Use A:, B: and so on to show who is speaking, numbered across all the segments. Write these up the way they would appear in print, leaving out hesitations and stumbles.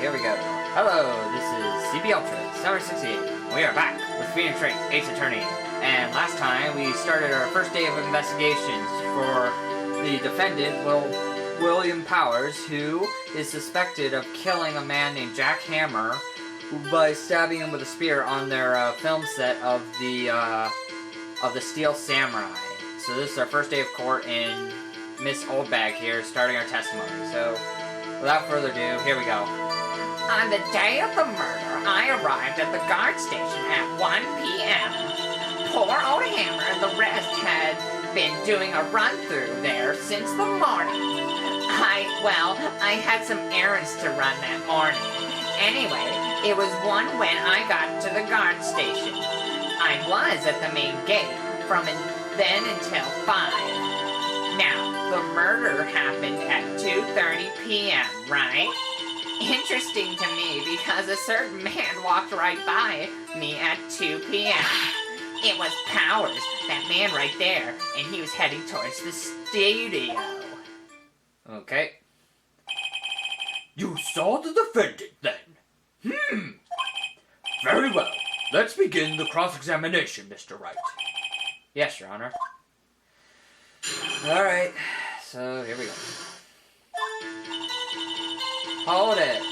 A: here we go. Hello, this is CB Ultra, Summer 68. We are back with Phoenix Wright Ace Attorney. And last time, we started our first day of investigations for the defendant, William Powers, who is suspected of killing a man named Jack Hammer by stabbing him with a spear on their film set of the Steel Samurai. So this is our first day of court, and Miss Old WindBag here starting our testimony. So, without further ado, here we go.
B: On the day of the murder, I arrived at the guard station at 1 p.m. Poor old Hammer and the rest had been doing a run-through there since the morning. I had some errands to run that morning. Anyway, it was 1 when I got to the guard station. I was at the main gate from then until 5. Now, the murder happened at 2:30 p.m., right? Interesting to me because a certain man walked right by me at 2 p.m. It was Powers, that man right there, and he was heading towards the studio.
A: Okay. You saw the defendant, then? Very well. Let's begin the cross-examination, Mr. Wright. Yes, Your Honor. Alright, so here we go. Hold it.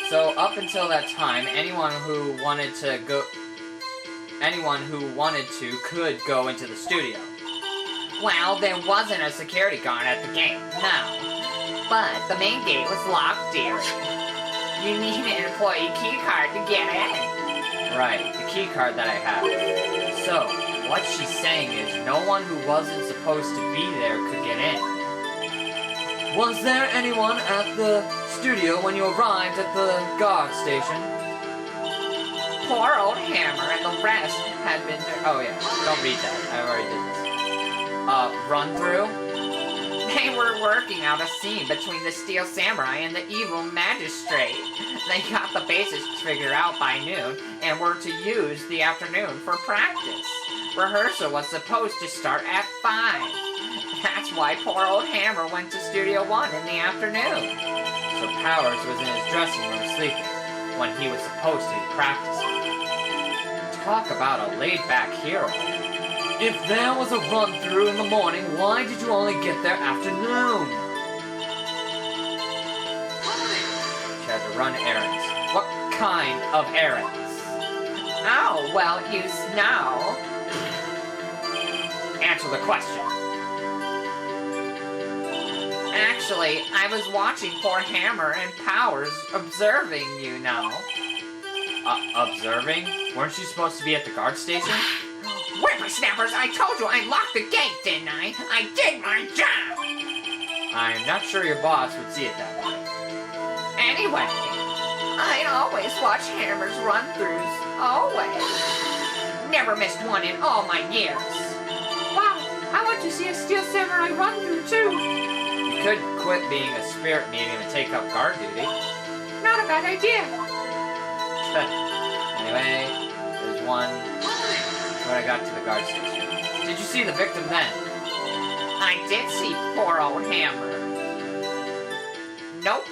A: So up until that time, anyone who wanted to could go into the studio.
B: Well, there wasn't a security guard at the gate, no. But the main gate was locked, dearie. You need an employee key card to get in.
A: Right, the key card that I have. So, what she's saying is no one who wasn't supposed to be there could get in. Was there anyone at the studio when you arrived at the guard station?
B: Poor old Hammer and the rest had been there.
A: Oh yeah, don't read that. I already did this. Run through?
B: They were working out a scene between the Steel Samurai and the evil magistrate. They got the basics figured out by noon and were to use the afternoon for practice. Rehearsal was supposed to start at 5. That's why poor old Hammer went to Studio 1 in the afternoon.
A: So Powers was in his dressing room sleeping when he was supposed to be practicing. Talk about a laid-back hero. If there was a run-through in the morning, why did you only get there afternoon? She had to run errands. What kind of errands?
B: Oh, well, you know.
A: Answer the question.
B: Actually, I was watching poor Hammer and Powers observing, you know.
A: Observing? Weren't you supposed to be at the guard station?
B: Whippersnappers, I told you I locked the gate, didn't I? I did my job!
A: I'm not sure your boss would see it that way.
B: Anyway, I'd always watch Hammer's run-throughs. Always. Never missed one in all my years. Wow, I want to see a Steel Samurai run-through, too.
A: You could quit being a spirit medium and take up guard duty.
B: Not a bad idea.
A: Anyway, there's one when I got to the guard station. Did you see the victim then?
B: I did see poor old Hammer. Nope.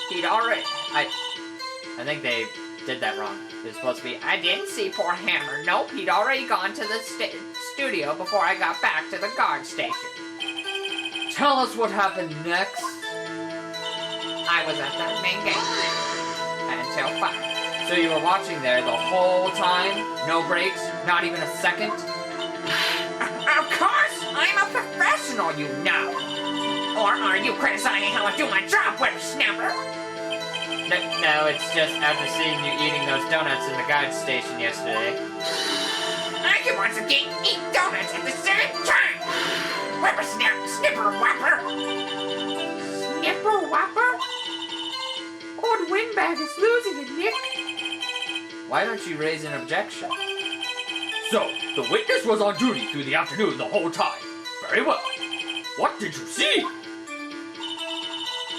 B: He'd already...
A: I think they did that wrong. It was supposed to be...
B: I didn't see poor Hammer. Nope, he'd already gone to the studio before I got back to the guard station.
A: Tell us what happened next.
B: I was at the main gate until 5.
A: So you were watching there the whole time? No breaks? Not even a second?
B: Of course! I'm a professional, you know! Or are you criticizing how I do my job, whippersnapper?
A: No, it's just after seeing you eating those donuts in the guard station yesterday.
B: I can once again eat donuts at the same time! Whippersnapper, snipper whopper! Snipper whopper? Old WindBag is losing it, Nick.
A: Why don't you raise an objection? So, the witness was on duty through the afternoon the whole time. Very well. What did you see?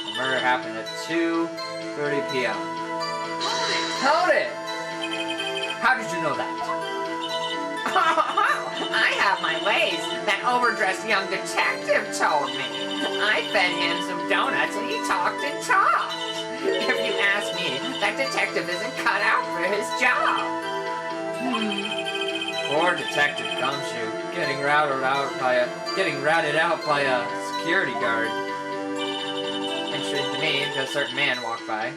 A: The murder happened at 2:30 p.m. Hold it! How did you know that?
B: I have my ways, that overdressed young detective told me. I fed him some donuts and he talked and talked. If you ask me, that detective isn't cut out for his job.
A: Poor Detective Gumshoe, getting routed out by a security guard. Interesting to me, because a certain man walked by.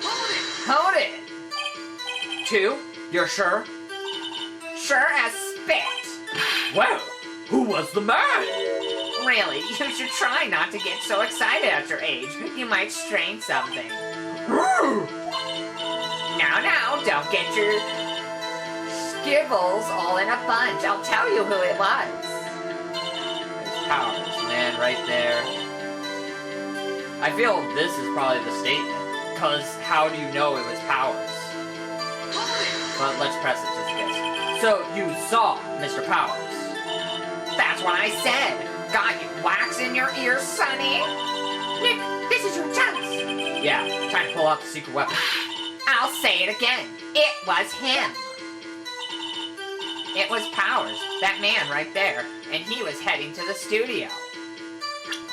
B: Hold it!
A: 2? You're sure?
B: Sure as spit.
A: Well, who was the man?
B: Really, you should try not to get so excited at your age. You might strain something. Now, don't get your skivels all in a bunch. I'll tell you who it was.
A: There's Powers, man, right there. I feel this is probably the statement, because how do you know it was Powers? But let's press it just this. So, you saw Mr. Powers?
B: That's what I said. Got you wax in your ears, Sonny? Nick, this is your chance.
A: Yeah, time to pull out the secret weapon.
B: I'll say it again. It was him. It was Powers, that man right there, and he was heading to the studio.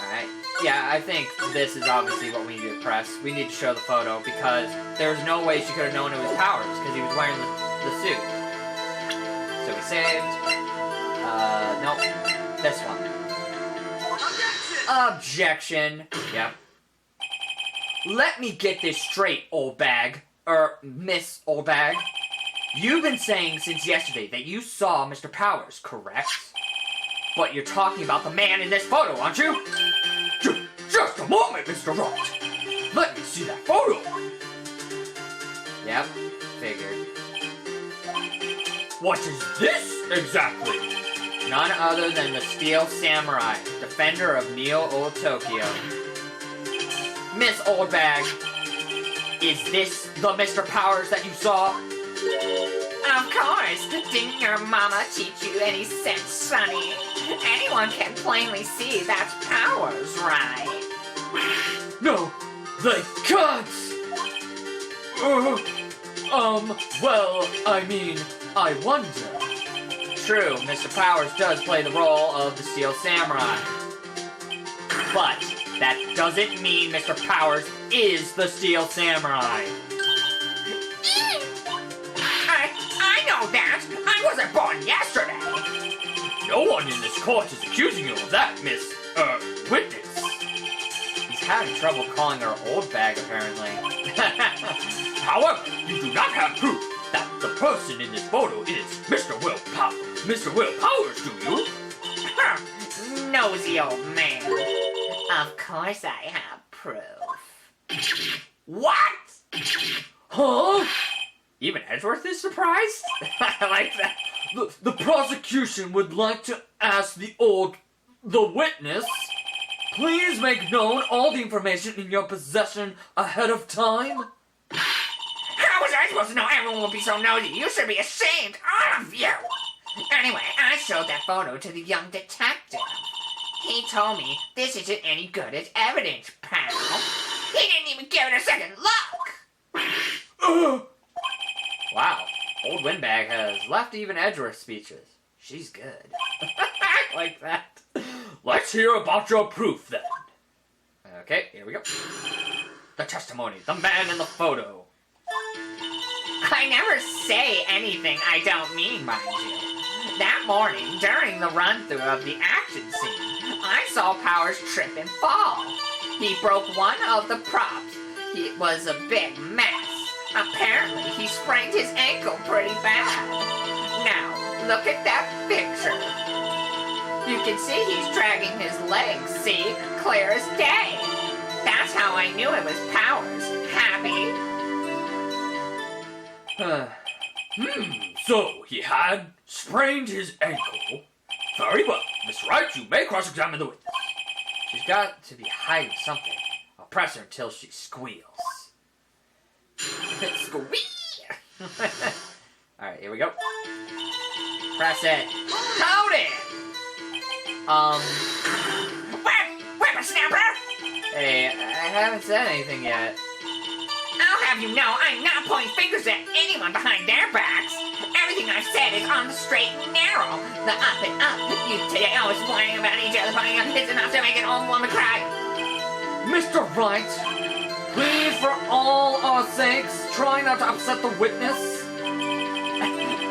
A: Alright. Yeah, I think this is obviously what we need to press. We need to show the photo, because there's no way she could have known it was Powers, because he was wearing the suit. So we saved. Nope. This one. Objection! Yep. Let me get this straight, old bag. Miss Old Bag. You've been saying since yesterday that you saw Mr. Powers, correct? But you're talking about the man in this photo, aren't you? Just a moment, Mr. Wright. Let me see that photo. Yep, figured. What is this exactly? None other than the Steel Samurai, defender of Neo-Old Tokyo. Miss Old Bag, is this the Mr. Powers that you saw?
B: Of course. Didn't your mama teach you any sense, Sonny? Anyone can plainly see that's Powers, right?
A: No, they can't! Well, I mean, I wonder. True, Mr. Powers does play the role of the Steel Samurai. But that doesn't mean Mr. Powers is the Steel Samurai.
B: I know that! I wasn't born yesterday!
A: No one in this court is accusing you of that, Miss, witness. He's having trouble calling her old bag, apparently. However, you do not have proof that the person in this photo is Mr. Will Powers. Mr. Will Powers, do you?
B: Nosy old man. Of course I have proof.
A: What? Huh? Even Edgeworth is surprised? I like that. The prosecution would like to ask the witness, please make known all the information in your possession ahead of time.
B: How was I supposed to know everyone would be so nosy? You should be ashamed, all of you! Anyway, I showed that photo to the young detective. He told me this isn't any good as evidence, pal. He didn't even give it a second look!
A: Wow, Old WindBag has left even Edgeworth speeches. She's good. Like that. Let's hear about your proof, then. Okay, here we go. The testimony, the man in the photo.
B: I never say anything I don't mean, mind you. That morning, during the run-through of the action scene, I saw Powers trip and fall. He broke one of the props. It was a big mess. Apparently, he sprained his ankle pretty bad. Now, look at that picture. You can see he's dragging his legs, see? Clear as day. That's how I knew it was Powers. Happy?
A: So he had sprained his ankle. Very well. Miss Wright, you may cross-examine the witness. She's got to be hiding something. I'll press her until she squeals.
B: Squeak!
A: Alright, here we go. Press it.
B: Hold it! Whippersnapper!
A: Hey, I haven't said anything yet.
B: I'll have you know I'm not pointing fingers at anyone behind their backs. Everything I've said is on the straight and narrow. The up and up. You today always whining about each other putting on hits enough to make an old woman cry.
A: Mr. Wright, please, for all our sakes, try not to upset the witness.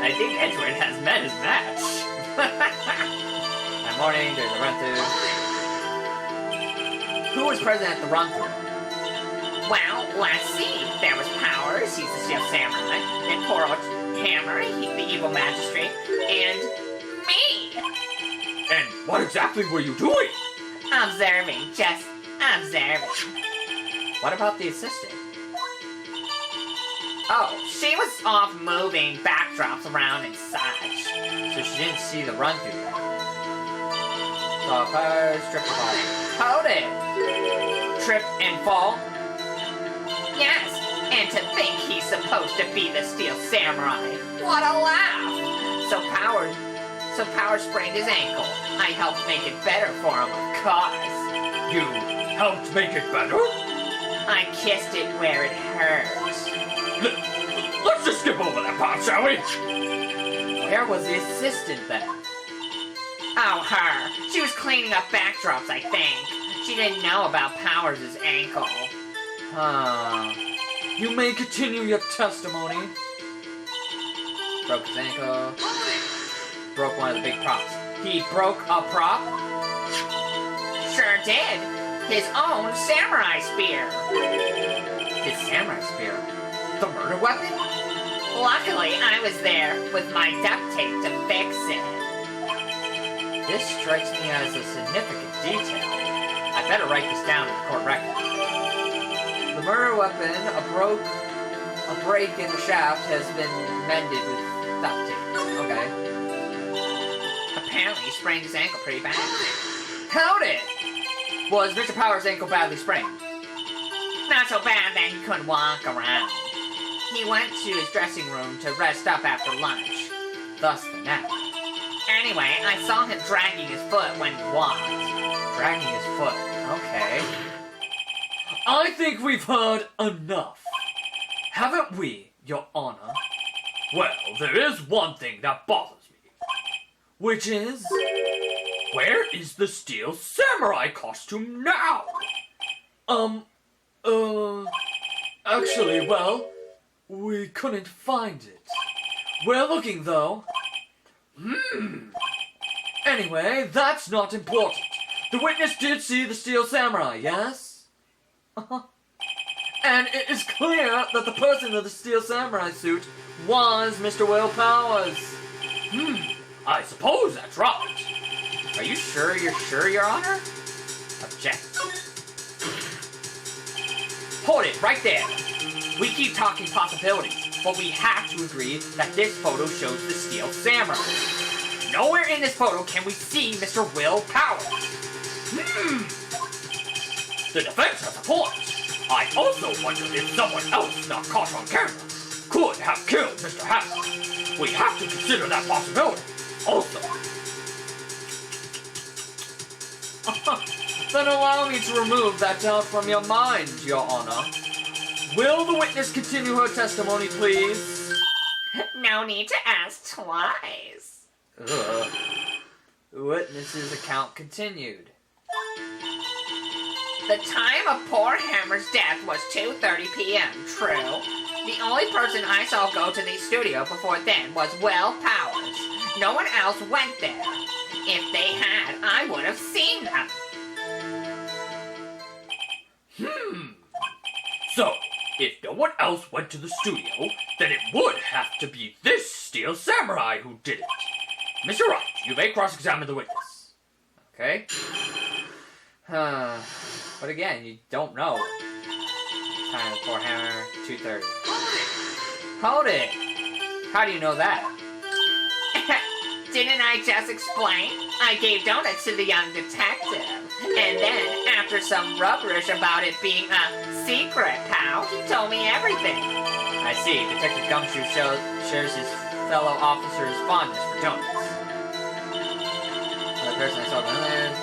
A: I think Edward has met his match. That morning, there's a run-through. Who was present at the run-through?
B: Well, let's see. There was Powers, he's the Steel Samurai, and poor old Hammer, he's the evil magistrate, and me.
A: And what exactly were you doing?
B: Observing, just observing.
A: What about the assistant?
B: Oh, she was off moving backdrops around and such.
A: So she didn't see the run-through then. So Powers tripped and fall.
B: Hold it.
A: Trip and fall?
B: Yes, and to think he's supposed to be the Steel Samurai. What a laugh! So Powers sprained his ankle. I helped make it better for him, of course.
A: You helped make it better?
B: I kissed it where it hurts.
A: Let's just skip over that part, shall we? Where was the assistant then?
B: Oh, her. She was cleaning up backdrops, I think. She didn't know about Powers' ankle.
A: You may continue your testimony. Broke his ankle. Broke one of the big props. He broke a prop?
B: Sure did. His own samurai spear.
A: His samurai spear? The murder weapon?
B: Luckily, I was there with my duct tape to fix it.
A: This strikes me as a significant detail. I better write this down in the court record. The murder weapon, a break in the shaft, has been mended with duct tape. Okay.
B: Apparently, he sprained his ankle pretty bad.
A: How'd it? Was Mr. Powers' ankle badly sprained?
B: Not so bad that he couldn't walk around. He went to his dressing room to rest up after lunch.
A: Thus the nap.
B: Anyway, I saw him dragging his foot when he walked.
A: Dragging his foot. Okay. I think we've heard enough. Haven't we, Your Honor? Well, there is one thing that bothers me. Which is... where is the Steel Samurai costume now? Actually, well, we couldn't find it. We're looking, though. Anyway, that's not important. The witness did see the Steel Samurai, yes? And it is clear that the person in the Steel Samurai suit was Mr. Will Powers. I suppose that's right. Are you sure, Your Honor? Object. Hold it, right there. We keep talking possibilities, but we have to agree that this photo shows the Steel Samurai. Nowhere in this photo can we see Mr. Will Powers. The defense has a point. I also wonder if someone else not caught on camera could have killed Mr. Hammer. We have to consider that possibility also. Then allow me to remove that doubt from your mind, Your Honor. Will the witness continue her testimony, please?
B: No need to ask twice.
A: The witness's account continued.
B: The time of poor Hammer's death was 2:30 p.m., true. The only person I saw go to the studio before then was Will Powers. No one else went there. If they had, I would have seen them.
A: So, if no one else went to the studio, then it would have to be this Steel Samurai who did it. Mr. Wright, you may cross-examine the witness. Okay? But again, you don't know. Time before Hammer, 2:30. Hold it! How do you know that?
B: Didn't I just explain? I gave donuts to the young detective. And then, after some rubberish about it being a secret, pal, he told me everything.
A: I see. Detective Gumshoe shares his fellow officer's fondness for donuts. Another person I saw on the land.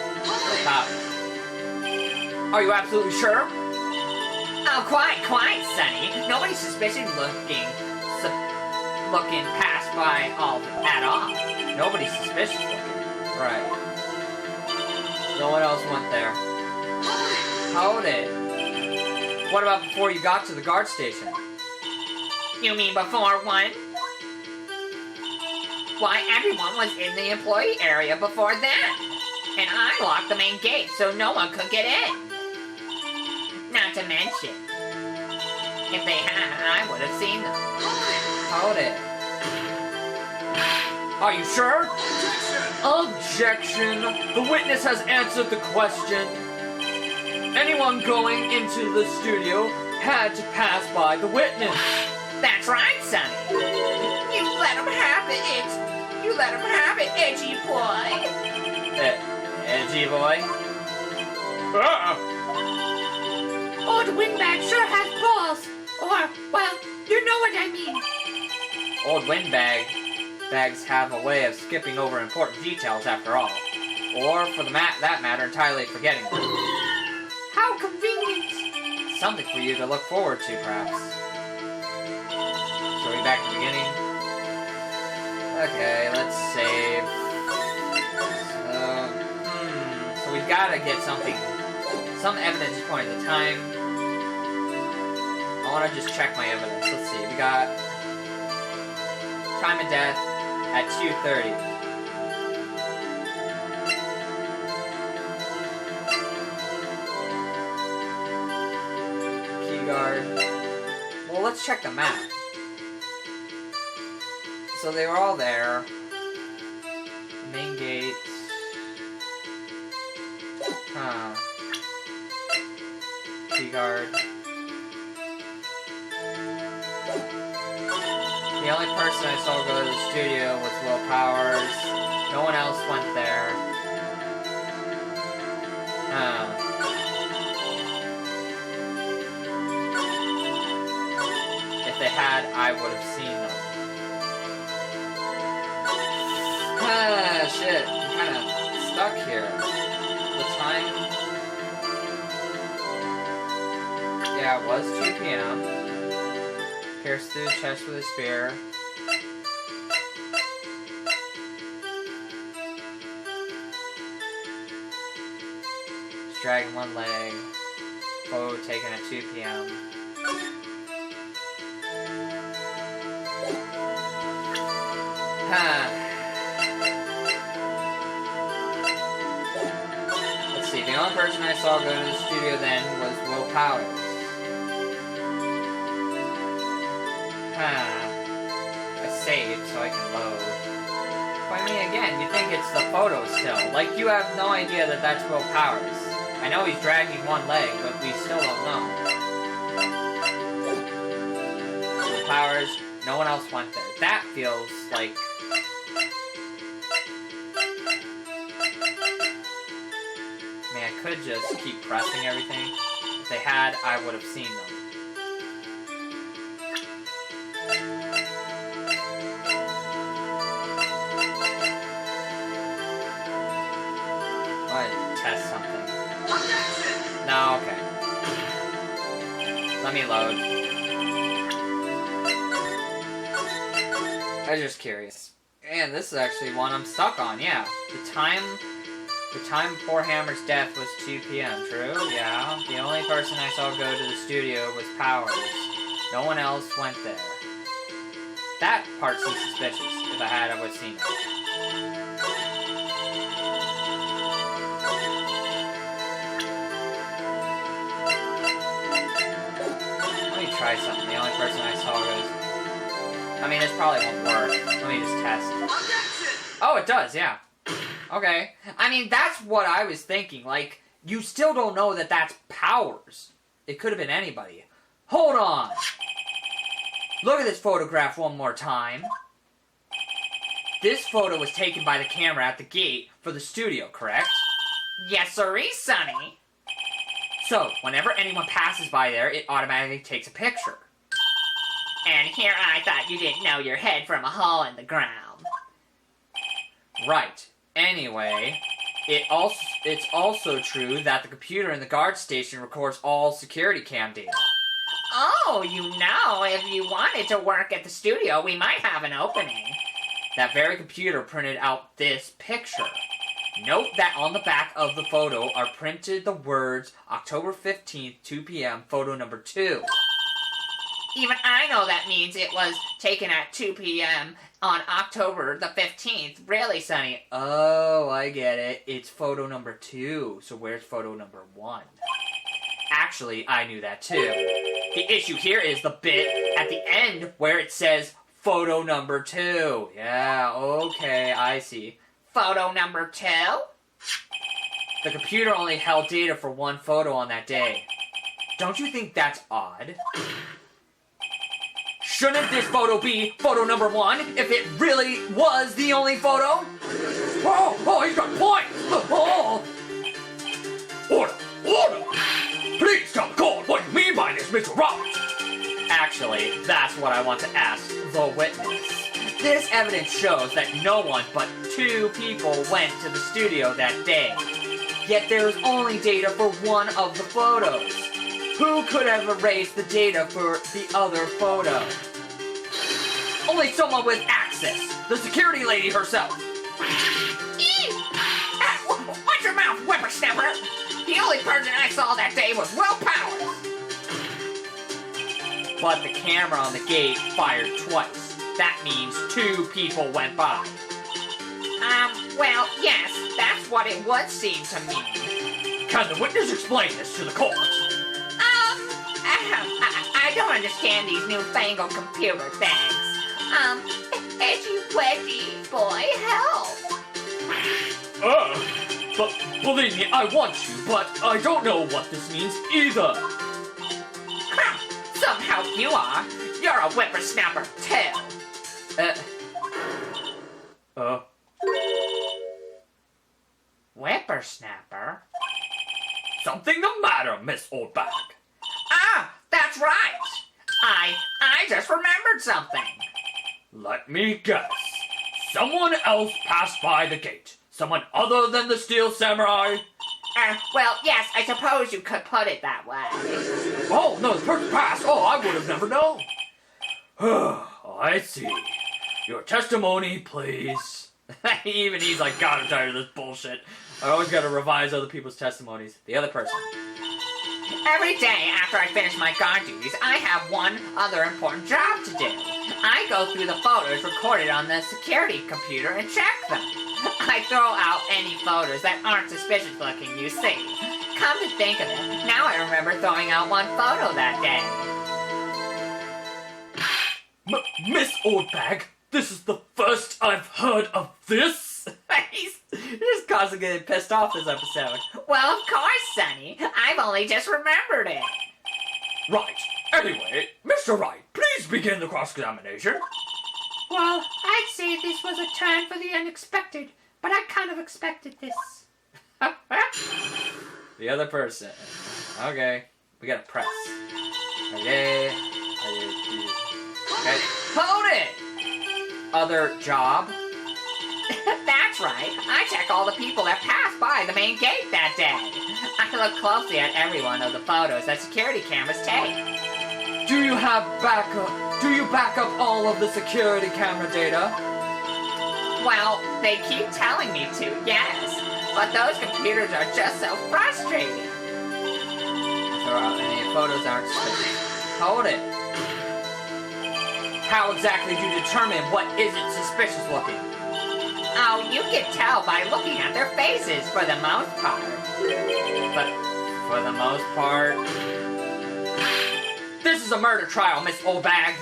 A: Are you absolutely sure?
B: Oh, quite, Sonny. Nobody's suspicious looking looking passed by all at all.
A: Nobody's suspicious looking. Right. No one else went there. Hold it. What about before you got to the guard station?
B: You mean before one? Why, everyone was in the employee area before then. And I locked the main gate so no one could get in. Not to mention, if they had, I would have seen them.
A: Hold it. Are you sure? Objection! The witness has answered the question. Anyone going into the studio had to pass by the witness.
B: That's right, Sonny. You let him have it. You let him have it, edgy boy.
A: Edgy boy?
B: Old WindBag sure has balls. Or, well, you know what I mean.
A: Old bags have a way of skipping over important details after all. Or, for that matter, entirely forgetting them.
B: How convenient.
A: Something for you to look forward to, perhaps. So we back to the beginning? Okay, let's save. So we gotta get something, some evidence to point at the time. I wanna just check my evidence. Let's see, we got time of death at 2:30. Key guard. Well, let's check the map. So they were all there. Main gate. Huh. Key guard. The only person I saw go to the studio was Will Powers. No one else went there. If they had, I would have seen them. Shit. I'm kind of stuck here. The time... Yeah, it was 2 p.m. Pierced through the chest with a spear. Just dragging one leg. Photo taken at 2 p.m. Let's see, the only person I saw go to the studio then was Will Powers. I saved so I can load. But I mean, again, you think it's the photo still. Like, you have no idea that that's Will Powers. I know he's dragging one leg, but we still don't know. Will Powers, no one else went there. That feels like... I mean, I could just keep pressing everything. If they had, I would have seen them. Test something. No, okay. Let me load. I was just curious. And this is actually one I'm stuck on, yeah. The time before Hammer's death was 2 p.m., true? Yeah. The only person I saw go to the studio was Powers. No one else went there. That part seems suspicious. If I had, I would have seen it. Try something. The only person I saw goes... I mean, this probably won't work. Let me just test. Oh, it does, yeah. Okay. I mean, that's what I was thinking. Like, you still don't know that that's Powers. It could have been anybody. Hold on! Look at this photograph one more time. This photo was taken by the camera at the gate for the studio, correct?
B: Yes, sirree, Sonny.
A: So, whenever anyone passes by there, it automatically takes a picture.
B: And here I thought you didn't know your head from a hole in the ground.
A: Right. Anyway, it's also true that the computer in the guard station records all security cam data.
B: Oh, if you wanted to work at the studio, we might have an opening.
A: That very computer printed out this picture. Note that on the back of the photo are printed the words October 15th, 2 p.m., photo number 2.
B: Even I know that means it was taken at 2 p.m. on October the 15th. Really, Sonny?
A: Oh, I get it. It's photo number 2. So where's photo number 1? Actually, I knew that too. The issue here is the bit at the end where it says photo number 2. Yeah, okay, I see.
B: Photo number 2?
A: The computer only held data for one photo on that day. Don't you think that's odd? Shouldn't this photo be photo number 1 if it really was the only photo? Oh, he's got a point! Oh. Order! Please tell the court what you mean by this, Mr. Roberts! Actually, that's what I want to ask the witness. This evidence shows that no one but 2 people went to the studio that day. Yet there is only data for one of the photos. Who could have erased the data for the other photo? Only someone with access. The security lady herself.
B: Watch your mouth, whippersnapper! The only person I saw that day was Will Powers.
A: But the camera on the gate fired twice. That means 2 people went by.
B: Well, yes, that's what it would seem to me.
A: Can the witness explain this to the court?
B: I don't understand these newfangled computer things. Edgy wedgy boy, help!
A: But believe me, I want you, but I don't know what this means either.
B: Somehow you are. You're a whippersnapper, too. Whippersnapper?
A: Something the matter, Miss Oldbag?
B: That's right. I just remembered something.
A: Let me guess. Someone else passed by the gate. Someone other than the Steel Samurai?
B: Well, yes, I suppose you could put it that way.
A: Oh, no, the person passed. Oh, I would have never known. I see. Your testimony, please. Even he's like, God, I'm tired of this bullshit. I always gotta revise other people's testimonies. The other person.
B: Every day after I finish my guard duties, I have one other important job to do. I go through the photos recorded on the security computer and check them. I throw out any photos that aren't suspicious looking, you see. Come to think of it, now I remember throwing out one photo that day.
A: Miss Oldbag, this is the first I've heard of this? He's just constantly getting pissed off this episode.
B: Well, of course, Sonny. I've only just remembered it.
A: Right. Anyway, Mr. Wright, please begin the cross-examination.
C: Well, I'd say this was a turn for the unexpected, but I kind of expected this.
A: The other person. Okay. We gotta press. Okay. Okay. Hold it! Other job?
B: That's right. I check all the people that pass by the main gate that day. I look closely at every one of the photos that security cameras take.
A: Do you back up all of the security camera data?
B: Well, they keep telling me to, yes. But those computers are just so frustrating.
A: Throw out any photos aren't suspicious. Hold it. How exactly do you determine what isn't suspicious looking?
B: Oh, you can tell by looking at their faces for the most part.
A: But for the most part... This is a murder trial, Miss Oldbag.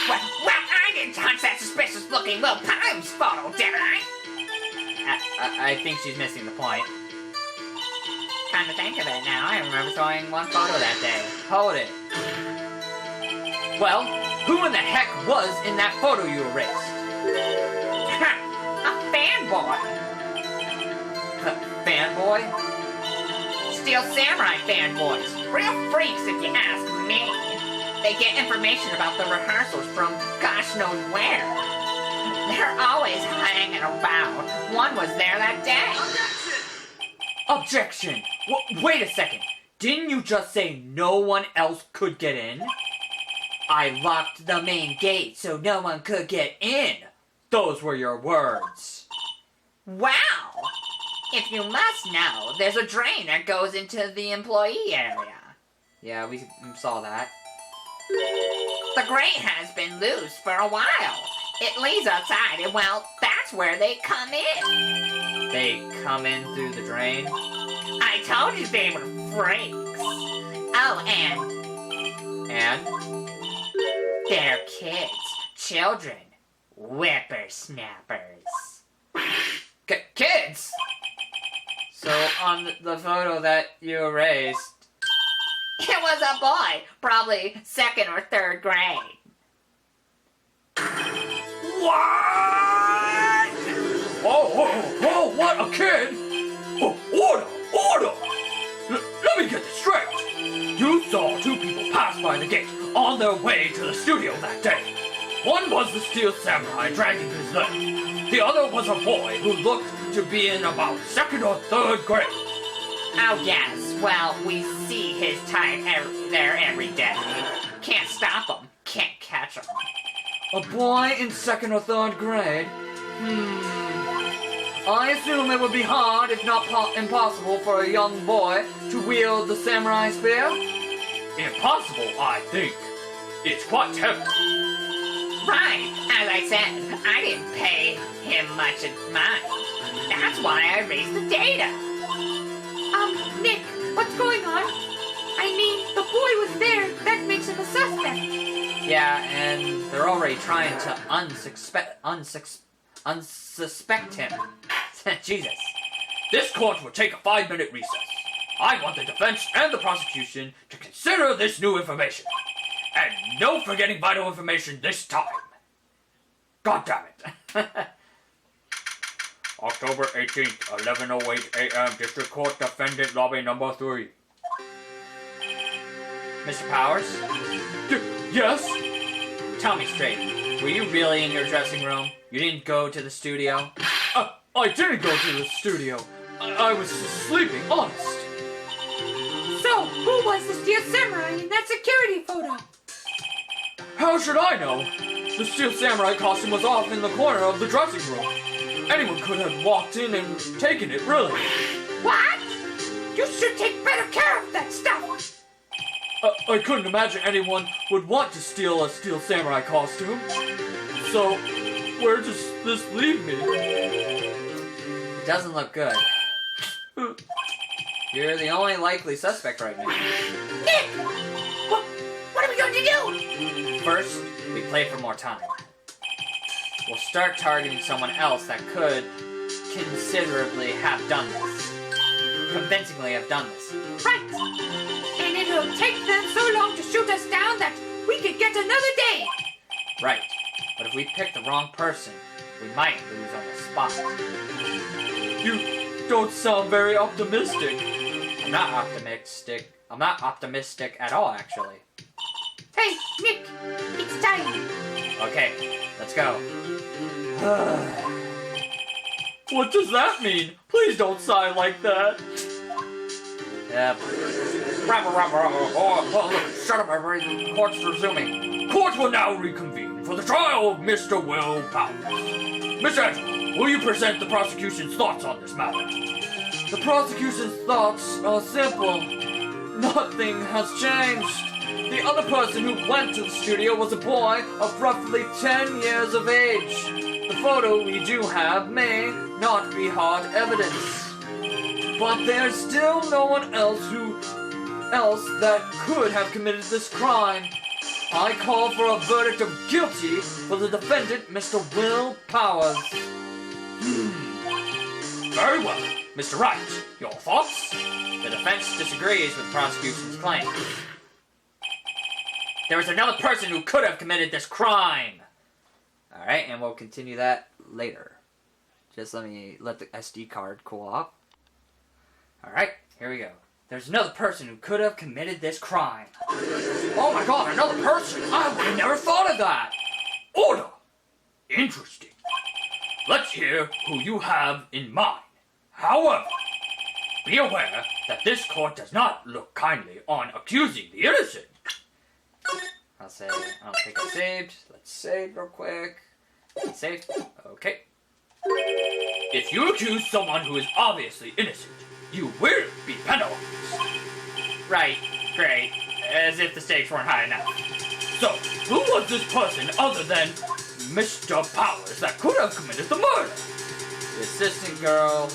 B: Well, I didn't touch that suspicious-looking Will Powers photo, did I?
A: I think she's missing the point.
B: Come to think of it now, I remember throwing one photo that day.
A: Hold it. Well, who in the heck was in that photo you erased?
B: A fanboy.
A: Fanboy?
B: Steel Samurai fanboys. Real freaks, if you ask me. They get information about the rehearsals from gosh knows where. They're always hanging around. One was there that day.
A: Objection! Wait a second. Didn't you just say no one else could get in?
B: I locked the main gate so no one could get in.
A: Those were your words.
B: Wow! If you must know, there's a drain that goes into the employee area.
A: Yeah, we saw that.
B: The grate has been loose for a while. It leads outside, and well, that's where they come in.
A: They come in through the drain?
B: I told you they were freaks. Oh,
A: And?
B: they're kids, children, whippersnappers.
A: Kids! So, on the photo that you erased...
B: It was a boy, probably 2nd or 3rd grade.
A: What? Oh, what? A kid? Oh, order! Let me get this straight. You saw 2 people pass by the gate on their way to the studio that day. One was the Steel Samurai dragging his leg. The other was a boy who looked to be in about 2nd or 3rd grade.
B: Oh, yes. Well, we see his type there every day. Can't stop him. Can't catch him.
A: A boy in 2nd or 3rd grade? I assume it would be hard, if not impossible, for a young boy to wield the samurai spear? Impossible, I think. It's quite heavy.
B: Right. As I said, I didn't pay him much mind. That's why I raised the data.
C: Nick, what's going on? I mean, the boy was there. That makes him a suspect.
A: Yeah, and they're already trying to unsuspect him. Jesus. This court will take a 5-minute recess. I want the defense and the prosecution to consider this new information. And no forgetting vital information this time. God damn it. October 18th, 11:08 a.m. District Court Defendant Lobby Number 3. Mr. Powers? Yes? Tell me straight. Were you really in your dressing room? You didn't go to the studio? I didn't go to the studio. I was sleeping, honest.
C: So, who was the Steel Samurai in that security photo?
A: How should I know? The Steel Samurai costume was off in the corner of the dressing room. Anyone could have walked in and taken it, really.
C: What? You should take better care of that stuff.
A: I couldn't imagine anyone would want to steal a Steel Samurai costume. So, where does this leave me? It doesn't look good. You're the only likely suspect right now.
C: Nick! What are we going to do?
A: First, we play for more time. We'll start targeting someone else that could considerably have done this. Convincingly have done this.
C: Right. And it'll take them so long to shoot us down that we could get another day.
A: Right. But if we pick the wrong person, we might lose on the spot. You don't sound very optimistic. I'm not optimistic. I'm not optimistic at all, actually.
C: Hey, Nick, it's time.
A: Okay, let's go. What does that mean? Please don't sigh like that. Yep. Shut up, everybody. Court's resuming. Court will now reconvene for the trial of Mr. Will Powers. Mr. Angela, will you present the prosecution's thoughts on this matter? The prosecution's thoughts are simple. Nothing has changed. The other person who went to the studio was a boy of roughly 10 years of age. The photo we do have may not be hard evidence. But there's still no one else that could have committed this crime. I call for a verdict of guilty for the defendant, Mr. Will Powers. Very well. Mr. Wright, your thoughts? The defense disagrees with the prosecution's claim. There was another person who could have committed this crime. Alright, and we'll continue that later. Just let the SD card cool off. Alright, here we go. There's another person who could have committed this crime. Oh my god, another person! I would have never thought of that! Order! Interesting. Let's hear who you have in mind. However, Be aware that this court does not look kindly on accusing the innocent. I'll think I saved. Let's save real quick. Save. Okay. If you accuse someone who is obviously innocent, you will be penalized. Right. Great. As if the stakes weren't high enough. So, who was this person other than Mr. Powers that could have committed the murder? The assistant girl.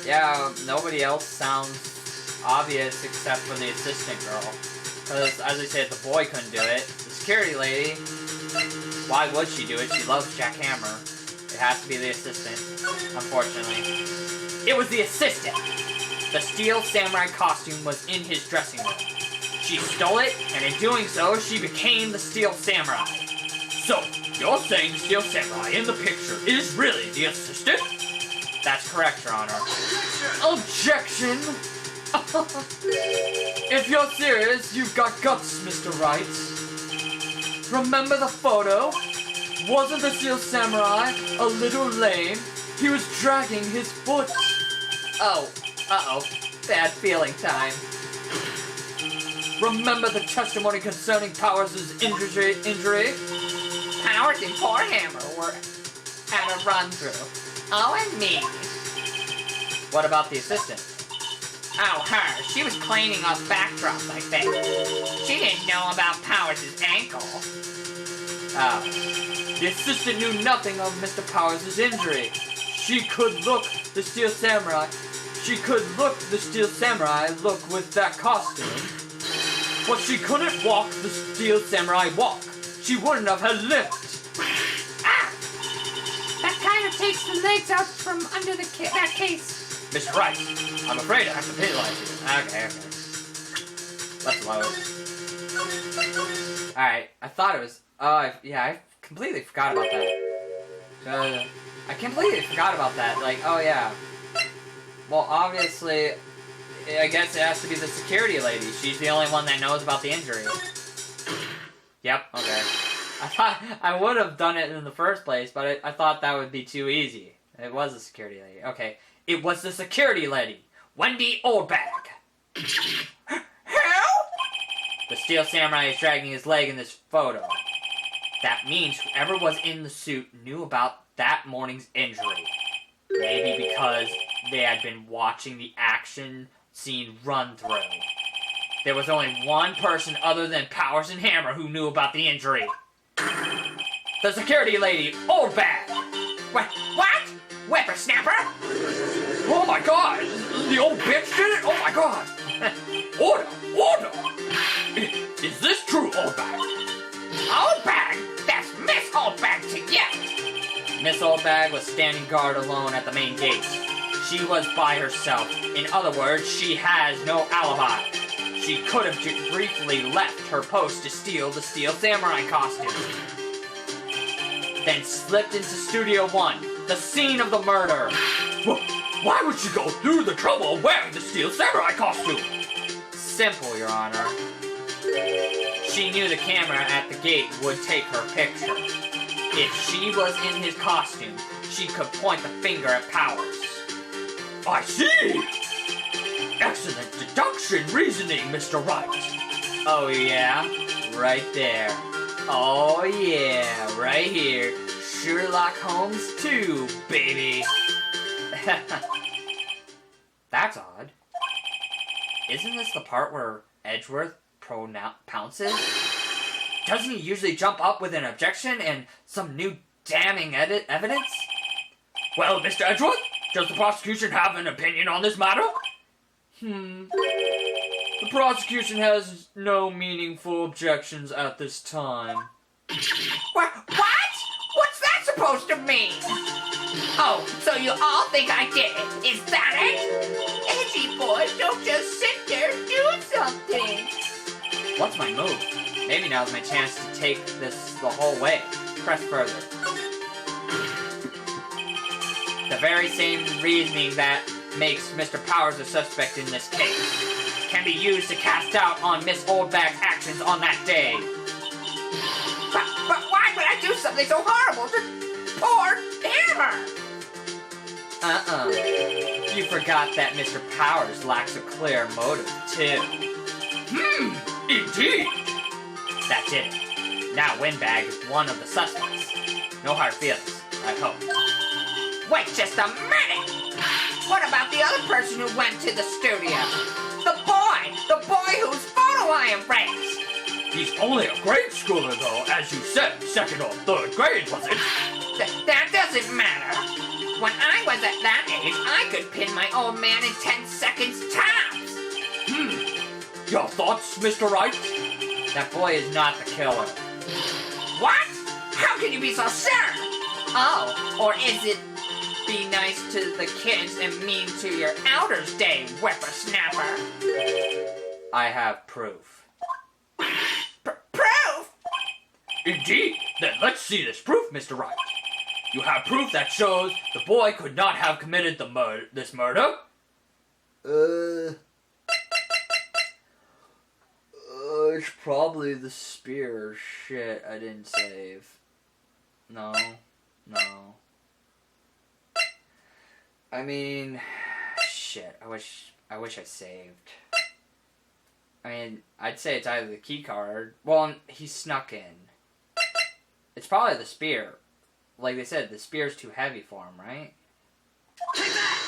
A: Yeah, nobody else sounds obvious except for the assistant girl. Because, as I said, the boy couldn't do it. The security lady, why would she do it? She loves Jack Hammer. It has to be the assistant, unfortunately. It was the assistant! The steel samurai costume was in his dressing room. She stole it, and in doing so, she became the steel samurai. So, you're saying the steel samurai in the picture is really the assistant? That's correct, Your Honor. Objection! If you're serious, you've got guts, Mr. Wright. Remember the photo? Wasn't the steel samurai a little lame? He was dragging his foot. Oh, uh-oh. Bad feeling time. Remember the testimony concerning Powers' injury?
B: Powers and poor Hammer were at a run-through. Oh, and me.
A: What about the assistant?
B: Oh, her. She was cleaning up backdrops, I think. She didn't know about Powers' ankle.
A: Oh. The assistant knew nothing of Mr. Powers' injury. She could look the steel samurai look with that costume. But she couldn't walk the steel samurai walk. She wouldn't have had lift.
C: Ah! That kind of takes the legs out from under that case.
A: Mr. Wright, I'm afraid I have to penalize you. Okay. Let's load. Alright, I thought it was... I completely forgot about that. I completely forgot about that. Like, oh yeah. Well, obviously, I guess it has to be the security lady. She's the only one that knows about the injury. Yep, okay. I thought I would have done it in the first place, but I thought that would be too easy. It was the security lady. Okay. It was the security lady, Wendy Oldbag.
B: Who?
A: The steel samurai is dragging his leg in this photo. That means whoever was in the suit knew about that morning's injury. Maybe because they had been watching the action scene run through. There was only one person other than Powers and Hammer who knew about the injury. The security lady, Oldbag.
B: What? Whippersnapper?
A: Oh my god! The old bitch did it? Oh my god! Order! Is this true, Oldbag?
B: Oldbag? That's Miss Oldbag to you!
A: Miss Oldbag was standing guard alone at the main gate. She was by herself. In other words, she has no alibi. She could have briefly left her post to steal the steel samurai costume. Then slipped into Studio 1, the scene of the murder. Why would she go through the trouble of wearing the steel samurai costume? Simple, Your Honor. She knew the camera at the gate would take her picture. If she was in his costume, she could point the finger at Powers. I see! Excellent deduction reasoning, Mr. Wright. Oh yeah? Right there. Oh yeah, right here. Sherlock Holmes 2, baby. That's odd. Isn't this the part where Edgeworth pounces? Doesn't he usually jump up with an objection and some new damning evidence? Well, Mr. Edgeworth, does the prosecution have an opinion on this matter? The prosecution has no meaningful objections at this time.
B: What? What's that supposed to mean? Oh, so you all think I did it? Is that it? Edgy boys, don't just sit there, do something.
A: What's my move? Maybe now's my chance to take this the whole way. Press further. The very same reasoning that makes Mr. Powers a suspect in this case can be used to cast doubt on Miss Oldbag's actions on that day.
B: But why would I do something so horrible poor hammer!
A: You forgot that Mr. Powers lacks a clear motive, too.
D: Indeed.
A: That's it. Now WindBag is one of the suspects. No hard feelings, I hope.
B: Wait just a minute! What about the other person who went to the studio? The boy whose photo I erased!
D: He's only a grade schooler, though, as you said, 2nd or 3rd grade, was it?
B: That doesn't matter. When I was at that age, I could pin my old man in 10 seconds tops.
D: Your thoughts, Mr. Wright?
A: That boy is not the killer.
B: What? How can you be so sure? Oh, or is it be nice to the kids and mean to your Elders Day, whippersnapper?
A: I have proof.
B: Proof?
D: Indeed. Then let's see this proof, Mr. Wright. You have proof that shows the boy could not have committed this murder?
A: It's probably the spear. Shit, I didn't save. No. I mean, shit, I wish I saved. I mean, I'd say it's either the key card. Well, he snuck in. It's probably the spear. Like they said, the spear's too heavy for him, right?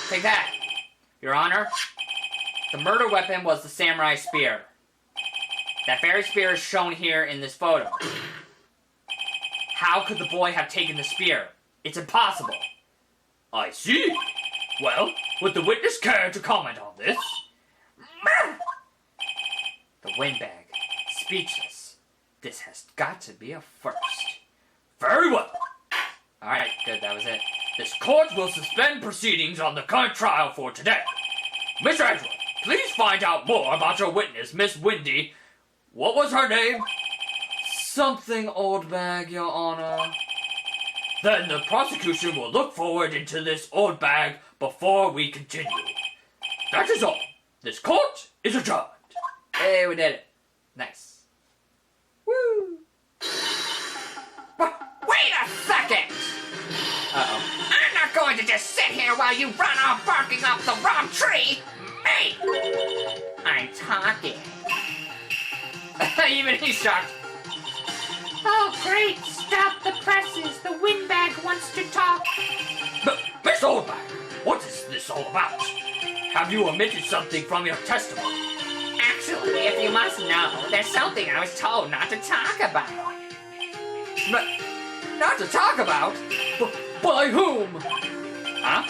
A: Take that! Your Honor, the murder weapon was the samurai spear. That very spear is shown here in this photo. How could the boy have taken the spear? It's impossible.
D: I see. Well, would the witness care to comment on this?
A: The WindBag. Speechless. This has got to be a first.
D: Very well.
A: Alright, good, that was it.
D: This court will suspend proceedings on the current trial for today. Mr. Edgeworth, please find out more about your witness, Miss Windy. What was her name?
A: Something Old Bag, Your Honor.
D: Then the prosecution will look forward into this old bag before we continue. That is all. This court is adjourned.
A: Hey, we did it. Nice. Woo!
B: Wait a second!
A: Uh-oh.
B: I'm not going to just sit here while you run off barking up the wrong tree! Me! I'm talking.
A: Even he's shocked.
C: Oh, great. Stop the presses. The WindBag wants to talk.
D: Miss Oldbag, what is this all about? Have you omitted something from your testimony?
B: Actually, if you must know, there's something I was told not to talk about.
A: Not to talk about?
D: By whom?
A: Huh?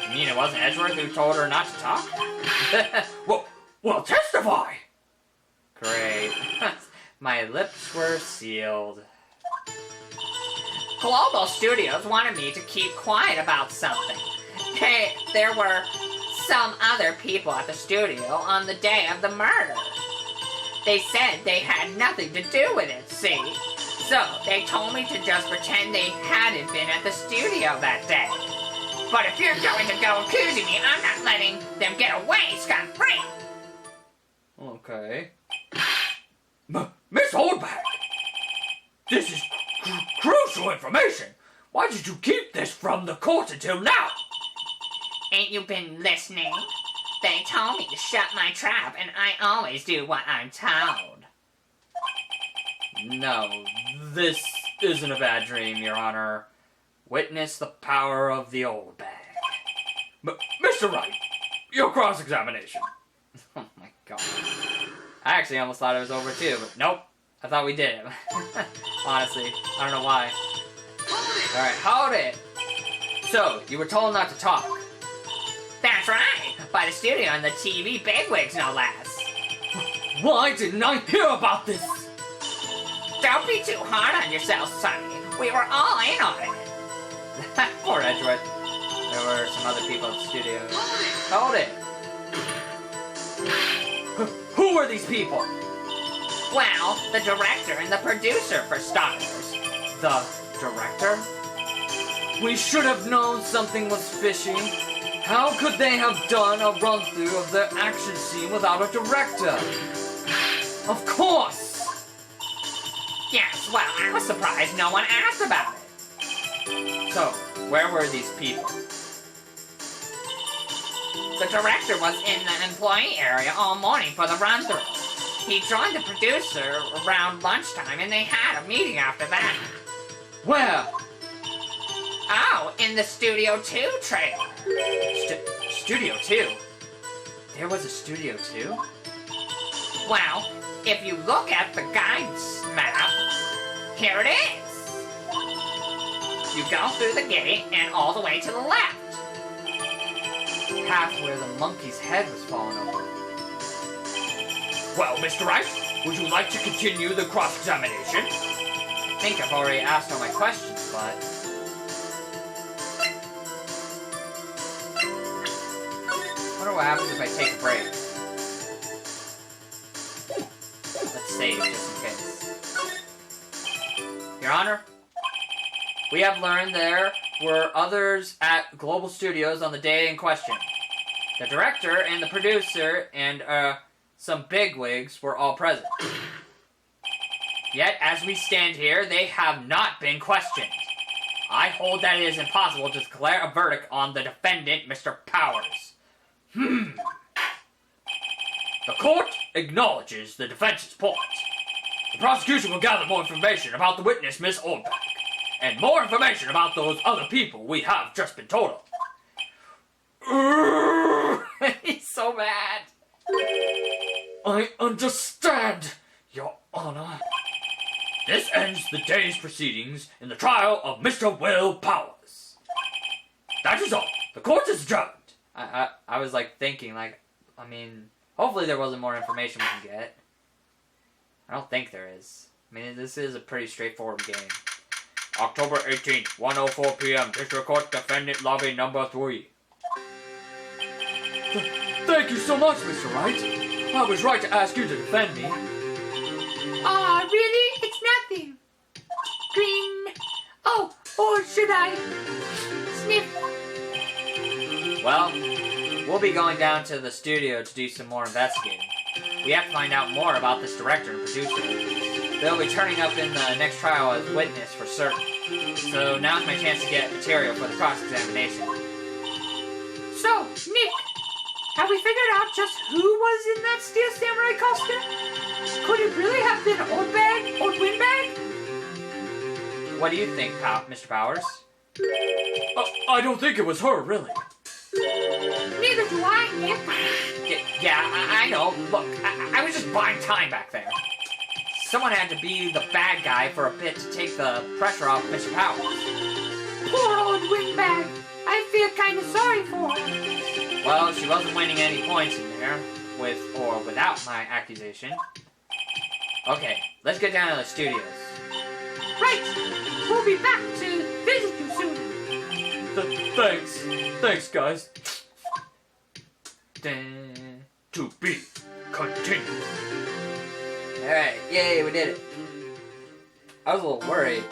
A: You mean it wasn't Edgeworth who told her not to talk?
D: Well, testify!
A: Great. My lips were sealed.
B: Global Studios wanted me to keep quiet about something. Hey, there were some other people at the studio on the day of the murder. They said they had nothing to do with it, see? So, they told me to just pretend they hadn't been at the studio that day. But if you're going to go accusing me, I'm not letting them get away scot-free.
A: Okay.
D: Miss Oldbag, this is crucial information. Why did you keep this from the court until now?
B: Ain't you been listening? They told me to shut my trap, and I always do what I'm told.
A: No, this isn't a bad dream, Your Honor. Witness the power of the Old Bag.
D: Mr. Wright, your cross-examination.
A: Oh my god. I actually almost thought it was over too, but nope. I thought we did it. Honestly, I don't know why. Alright, hold it! So, you were told not to talk.
B: That's right, by the studio and the TV bigwigs, no less.
D: Why didn't I hear about this?
B: Don't be too hard on yourself, Sonny. We were all in on it.
A: Poor Edgeworth. There were some other people at the studio. Hold it! Who were these people?
B: Well, the director and the producer, for starters.
A: The director? We should have known something was fishy. How could they have done a run-through of their action scene without a director? Of course!
B: Yes, well, I was surprised no one asked about it.
A: So, where were these people?
B: The director was in the employee area all morning for the run-through. He joined the producer around lunchtime and they had a meeting after that.
A: Where?
B: Oh, in the Studio 2 trailer.
A: Studio 2? There was a Studio 2?
B: Well, if you look at the guide's map, here it is. You go through the gate and all the way to the left.
A: Path where the monkey's head was falling over.
D: Well, Mr. Wright, would you like to continue the cross-examination?
A: I think I've already asked all my questions, but... I wonder what happens if I take a break. Let's save just in case. Your Honor, we have learned there were others at Global Studios on the day in question. The director and the producer and some bigwigs were all present. Yet, as we stand here, they have not been questioned. I hold that it is impossible to declare a verdict on the defendant, Mr. Powers.
D: The court acknowledges the defense's point. The prosecution will gather more information about the witness, Miss Oldback, and more information about those other people we have just been told of.
A: He's so mad.
D: I understand, Your Honor. This ends the day's proceedings in the trial of Mr. Will Powers. That is all. The court is adjourned.
A: I was like thinking, like, I mean, hopefully there wasn't more information we can get. I don't think there is. I mean, this is a pretty straightforward game.
D: October 18th, 1:04 p.m. District Court Defendant Lobby Number 3. Thank you so much, Mr. Wright. I was right to ask you to defend me.
C: Aw, really? It's nothing. Green. Oh, or should I sniff?
A: Well, we'll be going down to the studio to do some more investigating. We have to find out more about this director and producer. They'll be turning up in the next trial as witness for certain. So now's my chance to get material for the cross-examination.
C: So, Nick, have we figured out just who was in that Steel Samurai costume? Could it really have been Old WindBag?
A: What do you think, Mr. Powers?
D: I don't think it was her, really.
C: Neither do I, Nick.
A: Yeah, I know. Look, I was just buying time back there. Someone had to be the bad guy for a bit to take the pressure off Mr. Powers.
C: Poor Old WindBag. I feel kind of sorry for her.
A: Well, she wasn't winning any points in there, with or without my accusation. Okay, let's get down to the studios.
C: Right. We'll be back to visit you soon.
D: Thanks, guys.
A: Dun.
D: To be continued.
A: Alright, yay, we did it. I was a little worried.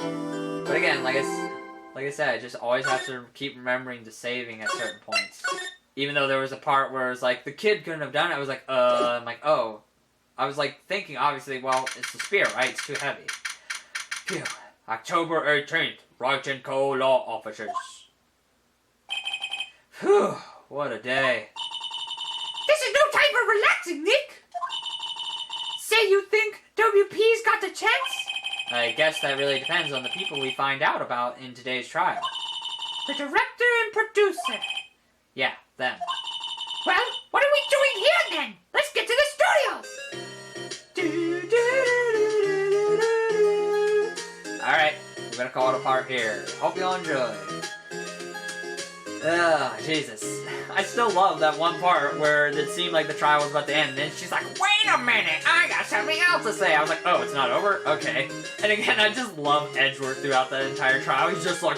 A: But again, like I said, I just always have to keep remembering to saving at certain points. Even though there was a part where it was like, the kid couldn't have done it, I was like, I'm like, oh. I was like thinking, obviously, well, it's the spear, right? It's too heavy. Phew.
D: October 18th, Wright & Co. Law Officers.
A: Whew, what a day.
C: This is no time for relaxing, Nick. Say you think WP's got the chance?
A: I guess that really depends on the people we find out about in today's trial.
C: The director and producer.
A: Yeah, them.
C: Well, what are we doing here then? Let's get to the studios.
A: Alright, we're gonna call it a part here. Hope you all enjoy. Jesus. I still love that one part where it seemed like the trial was about to end, and then she's like, wait a minute, I got something else to say. I was like, oh, it's not over? Okay. And again, I just love Edgeworth throughout that entire trial. He's just like,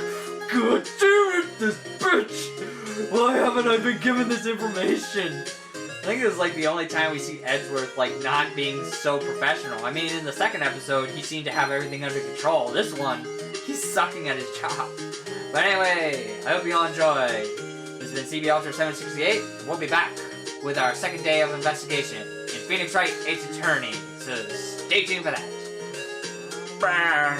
A: God damn it, this bitch! Why haven't I been given this information? I think it was like the only time we see Edgeworth like not being so professional. I mean, in the second episode, he seemed to have everything under control. This one, he's sucking at his job. But anyway, I hope you all enjoy. This has been CB Ultra 768. We'll be back with our second day of investigation in Phoenix Wright Ace Attorney. So stay tuned for that. Brr.